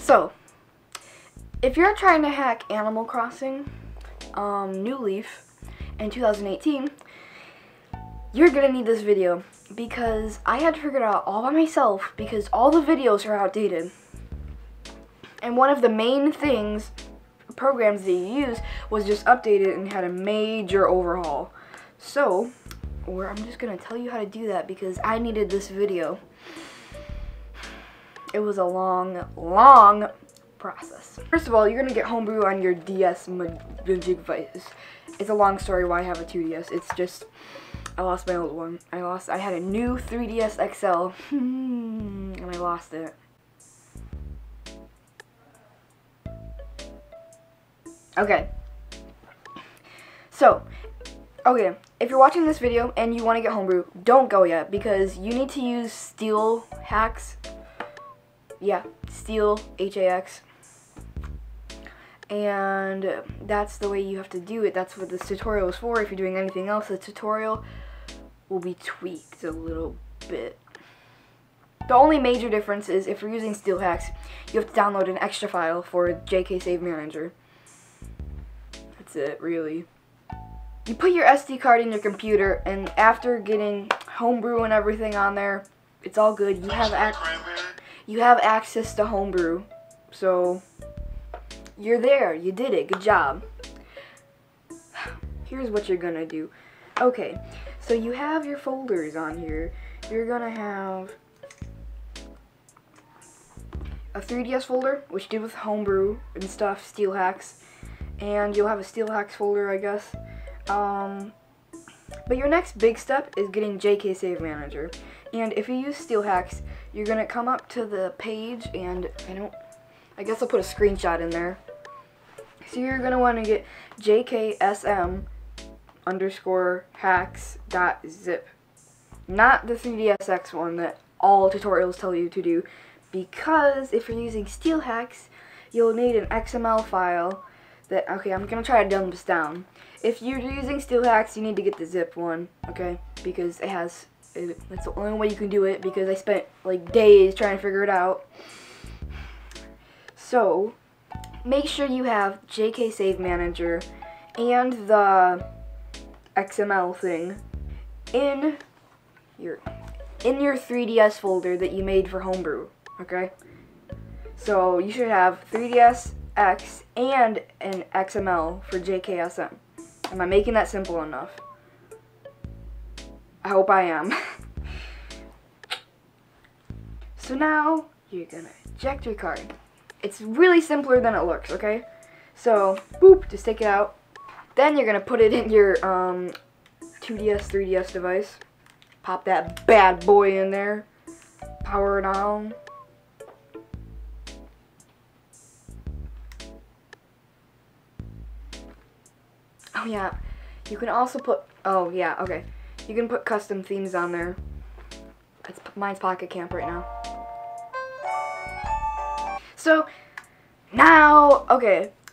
So, if you're trying to hack Animal Crossing New Leaf in 2018, you're gonna need this video because I had to figure it out all by myself because all the videos are outdated. And one of the main programs that you use was just updated and had a major overhaul. So, I'm just gonna tell you how to do that because I needed this video. It was a long process. First of all, you're gonna get Homebrew on your DESC device. It's a long story why I have a 2DS. It's just I lost my old one. I had a new 3DS XL and I lost it. Okay. So, if you're watching this video and you want to get Homebrew, don't go yet because you need to use Steel Hacks. Yeah, Steel HAX. And that's the way you have to do it. That's what this tutorial is for. If you're doing anything else, the tutorial will be tweaked a little bit. The only major difference is if you're using Steel Hacks, you have to download an extra file for jksm manager. That's it, really. You put your SD card in your computer, and after getting Homebrew and everything on there, it's all good. You have access to Homebrew, so you're there. You did it. Good job. Here's what you're gonna do. Okay, so you have your folders on here. You're gonna have a 3DS folder, which did with Homebrew and stuff, Steel Hacks, and you'll have a Steel Hacks folder, I guess. But your next big step is getting jksm manager. And if you use Steel Hacks, you're gonna come up to the page, and I guess I'll put a screenshot in there. So you're gonna want to get jksm_hacks.zip, not the 3DSX one that all tutorials tell you to do, because if you're using Steel Hacks, you'll need an XML file. I'm gonna try to dumb this down. If you're using Steel Hacks, you need to get the zip one, okay? Because that's the only way you can do it, because I spent like days trying to figure it out. So, make sure you have jksm manager and the XML thing in your 3DS folder that you made for Homebrew, okay? So, you should have 3DSX and an XML for jksm. Am I making that simple enough? I hope I am. So now, you're gonna eject your card. It's really simpler than it looks, okay? So, boop, just take it out. Then you're gonna put it in your 2DS, 3DS device. Pop that bad boy in there. Power it on. Oh yeah, you can also put, you can put custom themes on there. Mine's Pocket Camp right now. So, now,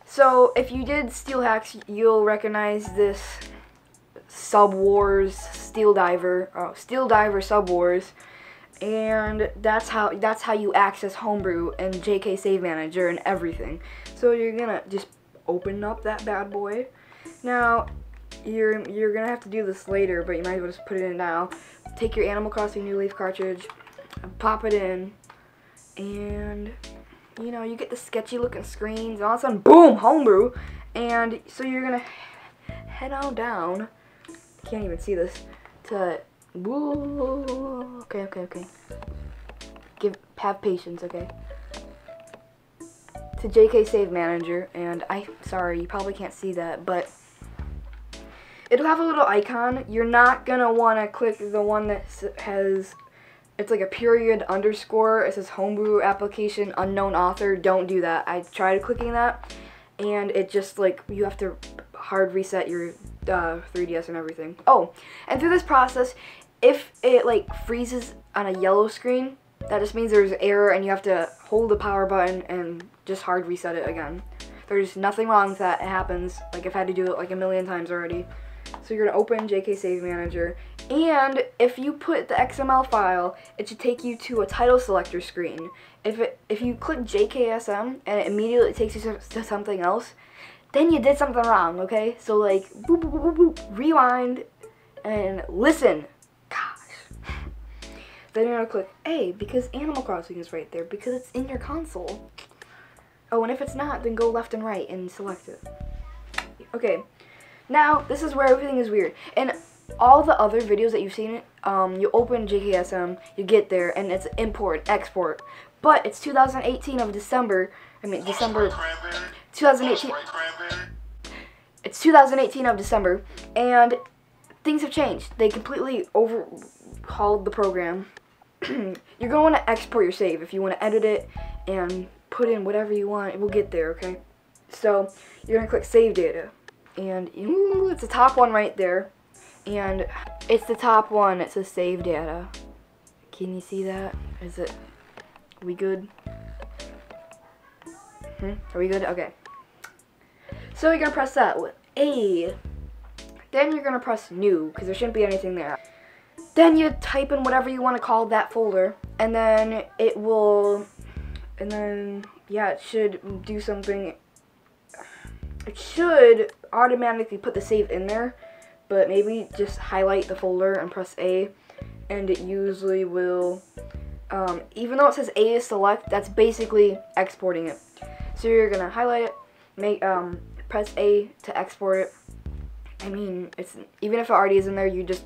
so if you did Steel Hacks, you'll recognize this Sub Wars Steel Diver Sub Wars, and that's how you access Homebrew and jksm manager and everything. So you're gonna just open up that bad boy. Now, you're gonna have to do this later, but you might as well just put it in now. Take your Animal Crossing New Leaf cartridge, pop it in, and you get the sketchy looking screens, and all of a sudden, boom, Homebrew. And so you're gonna head on down. Can't even see this. To okay. Have patience, okay. To jksm manager, and sorry, you probably can't see that, but it'll have a little icon. You're not gonna want to click the one that has, it's like a period underscore. It says Homebrew application unknown author. Don't do that. I tried clicking that, and it just you have to hard reset your 3DS and everything. Oh, and through this process, if it freezes on a yellow screen, that just means there's an error and you have to hold the power button and just hard reset it again. There's nothing wrong with that. It happens. I've had to do it a million times already. So you're gonna open jksm manager, And if you put the XML file, it should take you to a title selector screen. If you click jksm and it immediately takes you to something else, then you did something wrong, okay? So like, boop, boop, boop, boop, rewind and listen. Gosh. Then you're gonna click A because Animal Crossing is right there because it's in your console. Oh, and if it's not, then go left and right and select it. Okay, now this is where everything is weird. And all the other videos that you've seen, you open jksm, you get there, and it's import, export. But it's 2018 of December. December 2018. It's 2018 of December, and things have changed. They completely overhauled the program. You're going to want to export your save if you want to edit it and put in whatever you want. It will get there, okay? So you're going to click Save Data, and it's the top one right there. And it's the top one. It says Save Data. Can you see that? Are we good? Are we good? Okay. So you're going to press that with A. Then you're going to press New, because there shouldn't be anything there. Then you type in whatever you want to call that folder, and then it will, yeah, it should do something. It should automatically put the save in there, but maybe just highlight the folder and press A, and it usually will, even though it says A is select, that's basically exporting it. So you're gonna highlight it, press A to export it. I mean, it's even if it already is in there, you just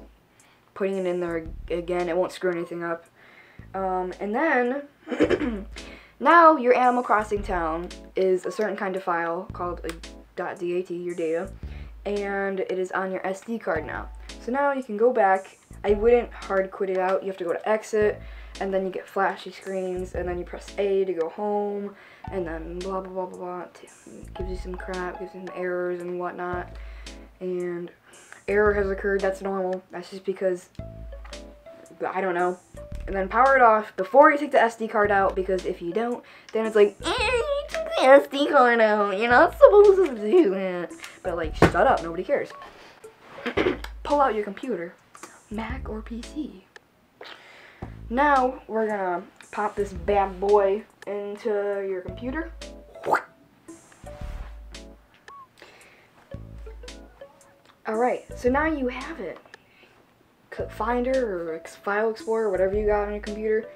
putting it in there again, it won't screw anything up. And then now your Animal Crossing town is a certain kind of file called a .dat, your data, and it is on your SD card now. So now you can go back. I wouldn't hard quit it out. You have to go to exit, and then you get flashy screens, and then you press A to go home, and then blah blah blah blah blah. It gives you some crap, gives you some errors and whatnot, and error has occurred. That's normal. That's just because I don't know. And then power it off before you take the SD card out, because if you don't, then it's like, you took the SD card out. You're not supposed to do that. But like, shut up. Nobody cares. Pull out your computer, Mac or PC. Now we're gonna pop this bad boy into your computer. Alright, so now you have it. Click Finder or File Explorer, whatever you got on your computer.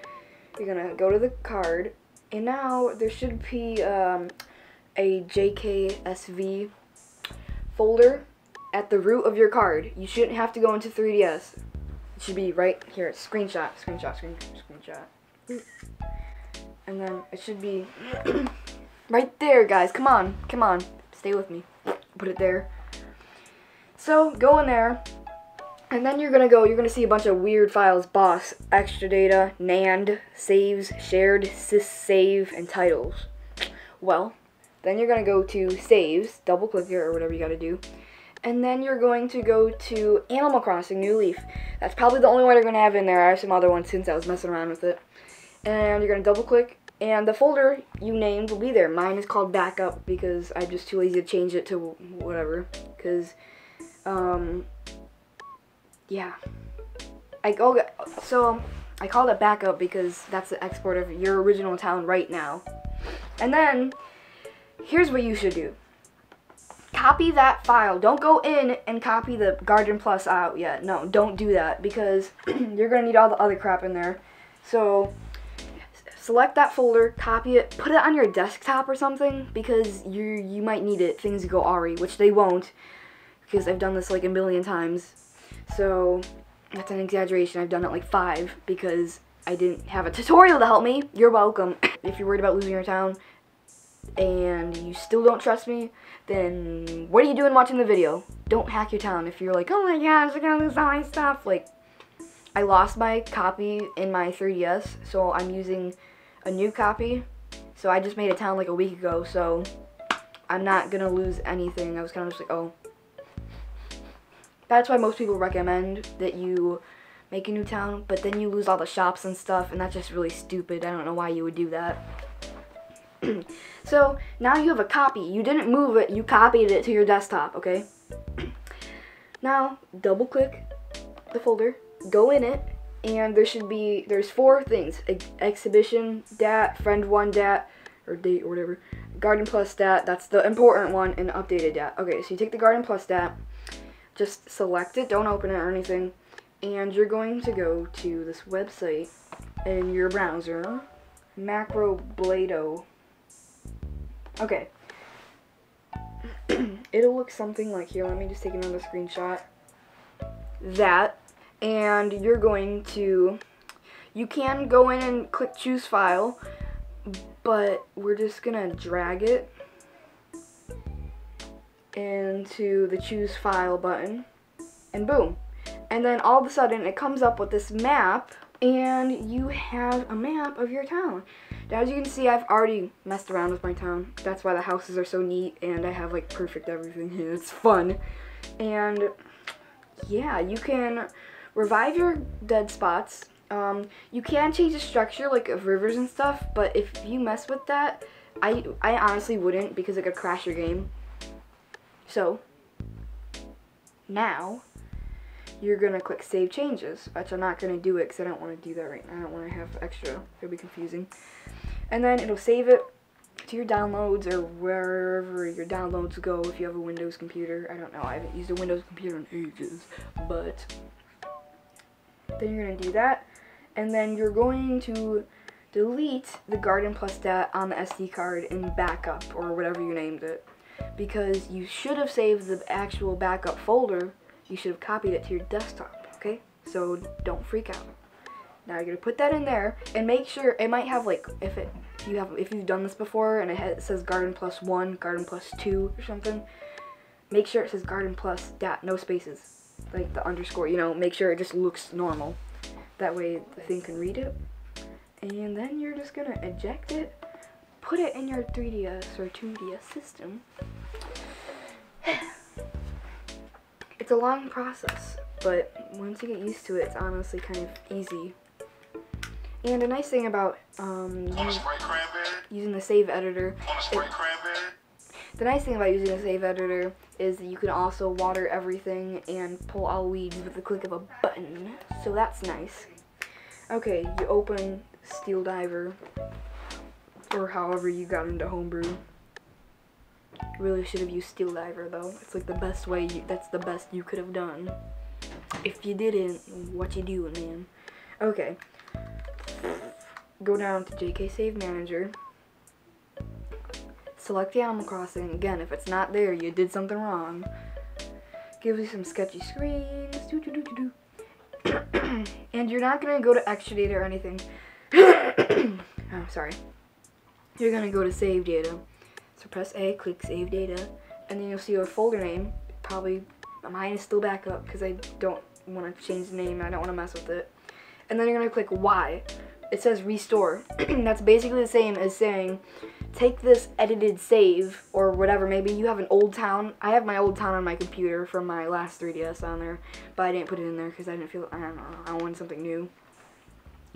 You're gonna go to the card, and now there should be a jksv folder at the root of your card. You shouldn't have to go into 3DS. It should be right here. Screenshot. And then it should be right there, guys. Come on. Stay with me. Put it there. So go in there, and then you're gonna see a bunch of weird files: boss, extra data, NAND, saves, shared, sys-save, and titles. Well, then you're gonna go to saves, double click it or whatever you gotta do, and then you're going to go to Animal Crossing New Leaf. That's probably the only one you're gonna have in there. I have some other ones since I was messing around with it. And you're gonna double click, and the folder you named will be there. Mine is called backup because I'm just too lazy to change it to whatever. Because yeah. I called it backup because that's the export of your original town right now. And then, here's what you should do. Copy that file. Don't go in and copy the Garden Plus out yet. No, don't do that because you're going to need all the other crap in there. So, select that folder, copy it, put it on your desktop or something because you might need it. Things go awry, which they won't, because I've done this like a million times. So that's an exaggeration. I've done it like 5 because I didn't have a tutorial to help me. You're welcome. If you're worried about losing your town and you still don't trust me, then what are you doing watching the video? Don't hack your town. If you're like, oh my gosh, I'm gonna lose all my stuff. Like, I lost my copy in my 3DS, so I'm using a new copy. So I just made a town like a week ago, so I'm not gonna lose anything. I was kind of just like, oh. That's why most people recommend that you make a new town, but then you lose all the shops and stuff, and that's just really stupid. I don't know why you would do that. So, now you have a copy. You didn't move it, you copied it to your desktop, okay? Now, double click the folder, go in it, and there's 4 things: exhibition dat, friend 1 dat, or date or whatever, garden plus dat. That's the important one, and updated dat. Okay, so you take the garden plus dat, just select it, don't open it or anything, and you're going to go to this website in your browser, Macroblado. Okay. It'll look something like here. Let me just take another screenshot. That, and you're going to, you can go in and click choose file, but we're just gonna drag it into the choose file button, and boom. And then all of a sudden it comes up with this map, and you have a map of your town. Now, as you can see, I've already messed around with my town. That's why the houses are so neat, and I have like perfect everything here. It's fun. And yeah, you can revive your dead spots. You can change the structure like of rivers and stuff, but if you mess with that, I honestly wouldn't, because it could crash your game. So now you're gonna click save changes, which I'm not gonna do it because I don't want to do that right now. I don't want to have extra. It'll be confusing. And then it'll save it to your downloads or wherever your downloads go if you have a Windows computer. I don't know. I haven't used a Windows computer in ages, but then you're gonna do that, and then you're going to delete the Garden Plus dat on the SD card and backup or whatever you named it, because you should have saved the actual backup folder. You should have copied it to your desktop, okay? So don't freak out. Now you're gonna put that in there and make sure it might have like, if you've done this before and it says Garden Plus 1, Garden Plus 2 or something, make sure it says Garden Plus dat, no spaces, like the underscore, you know, make sure it just looks normal. That way the thing can read it. And then you're just gonna eject it, put it in your 3DS or 2DS system. It's a long process, but once you get used to it, it's honestly kind of easy. And a nice thing about using the save editor, the nice thing about using the save editor is that you can also water everything and pull all weeds with the click of a button. So that's nice. Okay, you open Steel Diver, or however you got into Homebrew. Really should have used Steel Diver though. It's like the best way. That's the best you could have done. If you didn't, what you doing, man? Okay. Go down to JK Save Manager. Select the Animal Crossing. Again, if it's not there, you did something wrong. Gives you some sketchy screens. And you're not gonna go to extra data or anything. Oh, sorry. You're gonna go to save data. So press A, click save data, and then you'll see your folder name. Probably mine is still backup because I don't want to change the name. I don't want to mess with it. And then you're gonna click Y. It says restore. That's basically the same as saying take this edited save or whatever. Maybe you have an old town. I have my old town on my computer from my last 3DS on there, but I didn't put it in there because I didn't feel, I don't know, I wanted something new.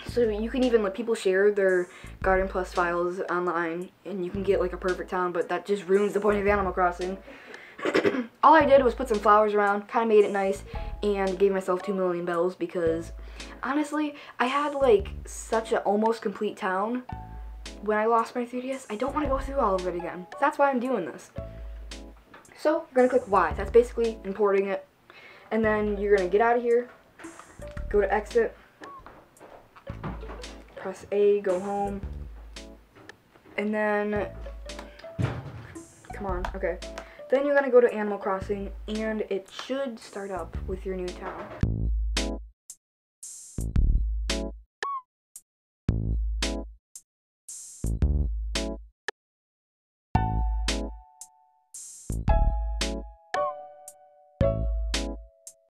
So you can even let people share their Garden Plus files online, and you can get like a perfect town, but that just ruins the point of Animal Crossing. All I did was put some flowers around, kind of made it nice, and gave myself 2 million bells because, honestly, I had like such an almost complete town when I lost my 3DS. I don't want to go through all of it again. That's why I'm doing this. So, I'm going to click Y. That's basically importing it. And then you're going to get out of here, go to exit, press A, go home, and then, come on, okay. Then you're going to go to Animal Crossing, and it should start up with your new town.